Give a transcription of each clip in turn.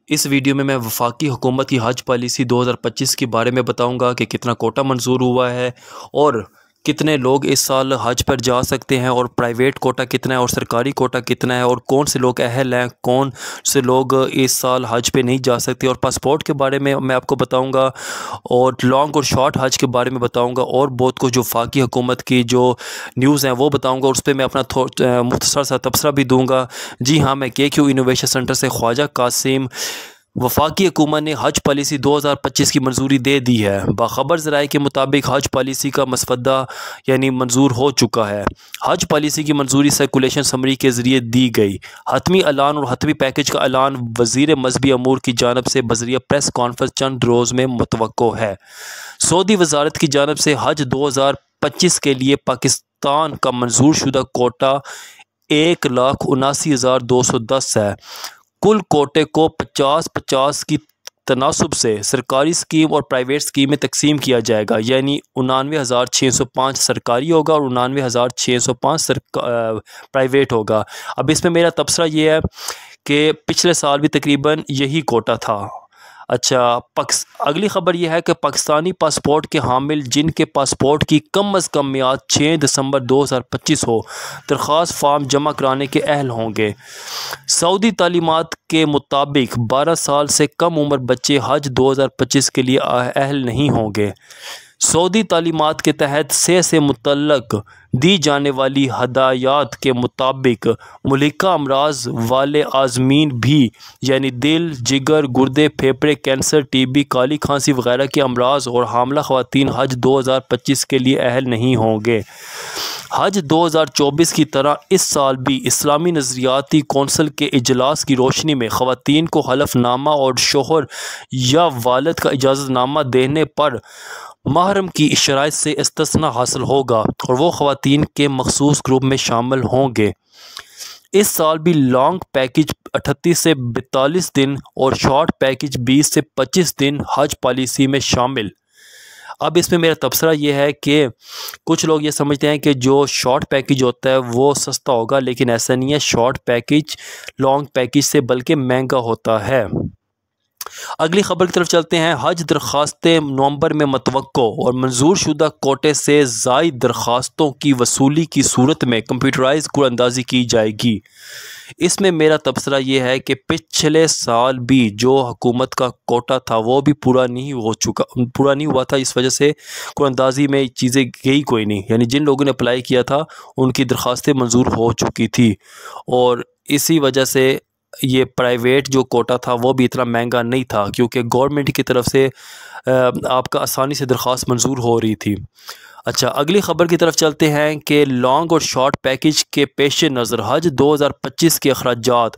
इस वीडियो में मैं वफाकी हुकूमत की हज पॉलिसी 2025 के बारे में बताऊंगा कि कितना कोटा मंजूर हुआ है और कितने लोग इस साल हज पर जा सकते हैं और प्राइवेट कोटा कितना है और सरकारी कोटा कितना है और कौन से लोग अहल हैं, कौन से लोग इस साल हज पे नहीं जा सकते और पासपोर्ट के बारे में मैं आपको बताऊंगा और लॉन्ग और शॉर्ट हज के बारे में बताऊंगा और बहुत कुछ जो वफाकी हुकूमत की जो न्यूज़ हैं वो बताऊंगा और उस पर मैं अपना मुख्तसर सा तबसरा भी दूंगा। जी हाँ, मैं KQ इनोवेशन सेंटर से ख्वाजा कासिम। वफाकी हुकूमत ने हज पॉलिसी 2025 की मंजूरी दे दी है। बाखबर ज़राए के मुताबिक हज पॉलिसी का मसवदा यानी मंजूर हो चुका है। हज पॉलिसी की मंजूरी सर्कुलेशन समरी के ज़रिए दी गई। हतमी ऐलान और हतमी पैकेज का ऐलान वज़ीर मजहबी अमूर की जानब से बज़रिया प्रेस कॉन्फ्रेंस चंद रोज़ में मुतवक्को है। सऊदी वजारत की जानब से हज 2025 के लिए पाकिस्तान का मंजूर शुदा कोटा 1,79,210 है। कुल कोटे को 50-50 की तनासुब से सरकारी स्कीम और प्राइवेट स्कीम में तकसीम किया जाएगा, यानी 99,605 सरकारी होगा और 99,605 प्राइवेट होगा। अब इसमें मेरा तबसरा ये है कि पिछले साल भी तकरीबन यही कोटा था। अच्छा, अगली ख़बर यह है कि पाकिस्तानी पासपोर्ट के हामिल जिनके पासपोर्ट की कम अज़ कम मियाद 6 दिसंबर 2025 हो, दरख्वास्त फार्म जमा कराने के अहल होंगे। सऊदी तालीमात के मुताबिक 12 साल से कम उम्र बच्चे हज 2025 के लिए अहल नहीं होंगे। सऊदी तालीमात के तहत सेहत से मुतल्लक दी जाने वाली हदायत के मुताबिक मुल्हिका अमराज वाले आज़मीन भी यानी दिल, जिगर, गुर्दे, फेफड़े, कैंसर, TB, काली खांसी वगैरह के अमराज और हामला ख़वातीन हज 2025 के लिए अहल नहीं होंगे। हज 2024 की तरह इस साल भी इस्लामी नज़रियाती कौंसल के इजलास की रोशनी में ख़वातीन को हलफनामा और शोहर या वालिद का इजाज़तनामा देने पर महरम की शराइत से इस्तिस्ना हासिल होगा और वो ख़वातीन के मखसूस ग्रुप में शामिल होंगे। इस साल भी लॉन्ग पैकेज 38 से 42 दिन और शॉर्ट पैकेज 20 से 25 दिन हज पॉलिसी में शामिल। अब इसमें मेरा तबसरा ये है कि कुछ लोग ये समझते हैं कि जो शॉर्ट पैकेज होता है वो सस्ता होगा, लेकिन ऐसा नहीं है। शॉर्ट पैकेज लॉन्ग पैकेज से बल्कि महंगा होता है। अगली खबर की तरफ चलते हैं। हज दरख्वास्तें नवंबर में मुतवक्को और मंजूर शुदा कोटे से ज़ायद दरख्वास्तों की वसूली की सूरत में कंप्यूटराइज कुरानंदाजी की जाएगी। इसमें मेरा तबसरा ये है कि पिछले साल भी जो हुकूमत का कोटा था वो भी पूरा नहीं हुआ था। इस वजह से कुरानंदाजी में चीज़ें गई कोई नहीं, यानी जिन लोगों ने अप्लाई किया था उनकी दरख्वास्तें मंजूर हो चुकी थी और इसी वजह से ये प्राइवेट जो कोटा था वो भी इतना महंगा नहीं था, क्योंकि गवर्नमेंट की तरफ से आपका आसानी से दरख्वास्त मंजूर हो रही थी। अच्छा, अगली ख़बर की तरफ चलते हैं कि लॉन्ग और शॉर्ट पैकेज के पेश नज़र हज 2025 के अखराजात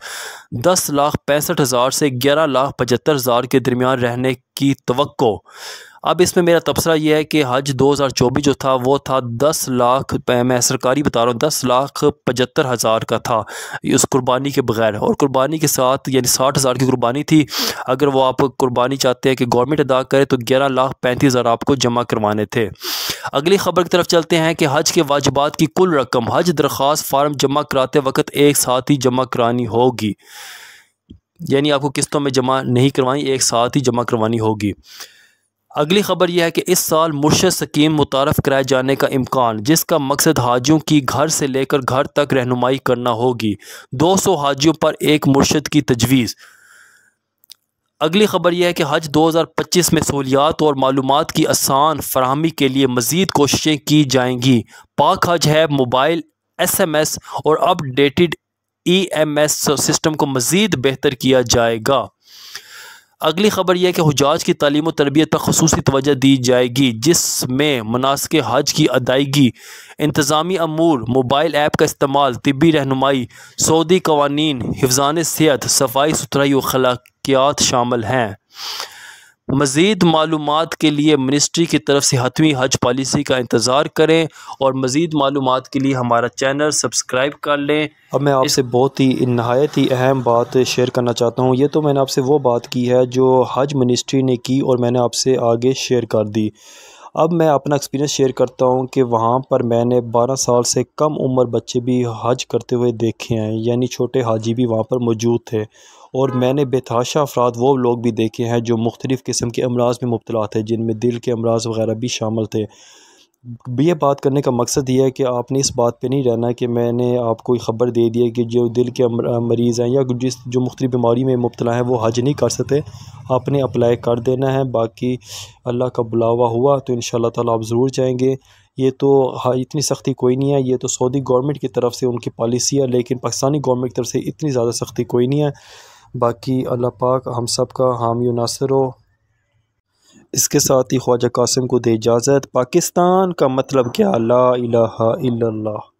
10,65,000 से 11,75,000 के दरमियान रहने की तवक्को। अब इसमें मेरा तबसरा यह है कि हज 2024 जो था वो था 10 लाख, मैं सरकारी बता रहा हूँ, 10,75,000 का था उस कुर्बानी के बगैर, और कुर्बानी के साथ यानी 60,000 की कुर्बानी थी। अगर वो आप कुर्बानी चाहते हैं कि गवर्नमेंट अदा करे तो 11,35,000 आपको जमा करवाने थे। अगली ख़बर की तरफ चलते हैं कि हज के वाजिबात की कुल रकम हज दरख्वास्त फार्म जमा कराते वक्त एक साथ ही जमा करानी होगी, यानी आपको किस्तों में जमा नहीं करवानी, एक साथ ही जमा करवानी होगी। अगली ख़बर यह है कि इस साल मुर्शद स्कीम मुतारफ़ कराए जाने का इम्कान, जिसका मकसद हाजियों की घर से लेकर घर तक रहनुमाई करना होगी। 200 हाजियों पर एक मुर्शद की तजवीज़। अगली ख़बर यह है कि हज 2025 में सहूलियात और मालूमात की आसान फराहमी के लिए मज़ीद कोशिशें की जाएंगी। पाक हज है मोबाइल SMS और अपडेटेड EMS सिस्टम को मज़ीद बेहतर किया जाएगा। अगली ख़बर यह है कि हुजाज की तालीम और तरबियत पर ख़ुसूसी तवज्जो दी जाएगी, जिसमें मनासिक हज की अदायगी, इंतज़ामी अमूर, मोबाइल ऐप का इस्तेमाल, तिब्बी रहनुमाई, सऊदी कवानीन, हिफ़्ज़ान सेहत, सफाई सुथराई और अखलाकियात शामिल हैं। मज़ीद मालूमात के लिए मिनिस्ट्री की तरफ से हतमी हज पॉलिसी का इंतज़ार करें और मज़ीद मालूमात के लिए हमारा चैनल सब्सक्राइब कर लें। अब मैं आपसे बहुत ही नहायत ही अहम बात शेयर करना चाहता हूँ। ये तो मैंने आपसे वो बात की है जो हज मिनिस्ट्री ने की और मैंने आपसे आगे शेयर कर दी। अब मैं अपना एक्सपीरियंस शेयर करता हूँ कि वहाँ पर मैंने 12 साल से कम उम्र बच्चे भी हज करते हुए देखे हैं, यानी छोटे हाजी भी वहाँ पर मौजूद थे और मैंने बेतहाशा अफराद वो लोग भी देखे हैं जो मुख्तलिफ़ किस्म के अमराज में मुब्तला थे, जिनमें दिल के अमराज वग़ैरह भी शामिल थे। ये बात करने का मकसद ये है कि आपने इस बात पे नहीं रहना कि मैंने आपको ख़बर दे दी है कि जो दिल के मरीज़ हैं या जो मुख्तलिफ़ बीमारी में मुब्तला हैं वो हज नहीं कर सकते। आपने अप्लाई कर देना है। बाकी अल्लाह का बुलावा हुआ तो इंशाअल्लाह ताला आप ज़रूर जाएंगे। ये तो हाँ, इतनी सख्ती कोई नहीं है, ये तो सऊदी गवर्नमेंट की तरफ से उनकी पॉलिसी है, लेकिन पाकिस्तानी गवर्नमेंट की तरफ से इतनी ज़्यादा सख्ती कोई नहीं है। बाकी अल्लाह पाक हम सब का हामी व नासिर हो। इसके साथ ही ख्वाजा कासिम को दे इजाज़त। पाकिस्तान का मतलब क्या? ला इलाहा इल्लल्लाह।